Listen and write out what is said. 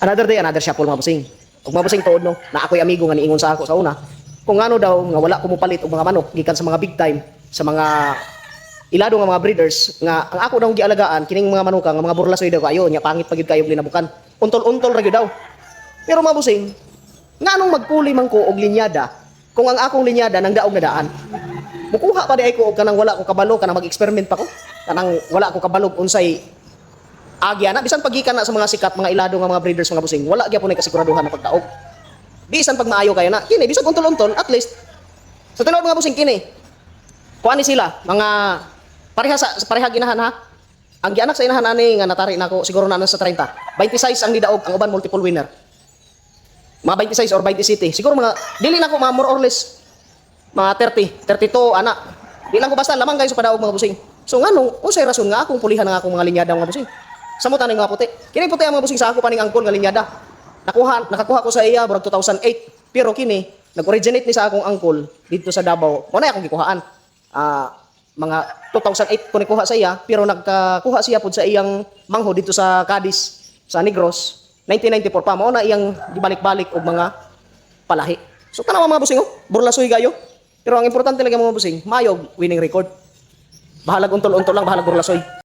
Another day, another shuffle mga busing. Ug mga busing tuod no, na ako'y amigo nga niingon sa ako sa una. Kung ano daw nga wala ko mopalit og mga manok gikan sa mga big time, sa mga ilado nga mga breeders nga ang ako daw gialagaan kining mga manuka nga mga burlasoy daw kayo nya pangit pagid kayo linabukan. Untol-untol ra gyud daw. Pero mga busing, nganong magpuli man ko og linyada kung ang akong linyada nang daog na daan. Mukuha pa di ay ko og kanang wala ko kabalo kanang mag-experiment pa ko. Kanang wala ko kabalo unsay agya na bisan pagikan na sa mga sikat mga ilado nga mga breeders mga busing wala gyapon ay kasiguraduhan na pagtaog bisan pag maayo kayo na kini bisan untol-untol at least sa tinuod mga busing kini kuani sila mga pareha ginahan ha ang gianak sa inahan ani nga natari nako siguro na sa 30 26 ang nidaog ang uban multiple winner mga 26 or 27 siguro mga dili na ko mga more or less mga 30 32 ana di lang ko basta lamang kayo sa padaog mga busing so nganong unsay rason nga akong pulihan ang akong mga linyada mga busing Samo taning nga puti. Kini puti ang mga busing sa ako paning angkol nga linyada. Nakakuha ko sa iya burag 2008. Pero kini nag-originate ni sa akong angkol dito sa Davao. Mo na akong gikuhaan. Mga 2008 ko nikuha sa iya pero nagkakuha siya pud sa iyang mangho dito sa Cadiz sa Negros 1994 pa mao na iyang gibalik-balik og mga palahi. So tanaw mga busing burlasoy gayo. Pero ang importante lang mga busing, mayog winning record. Bahalag untol-untol lang, bahalag burlasoy.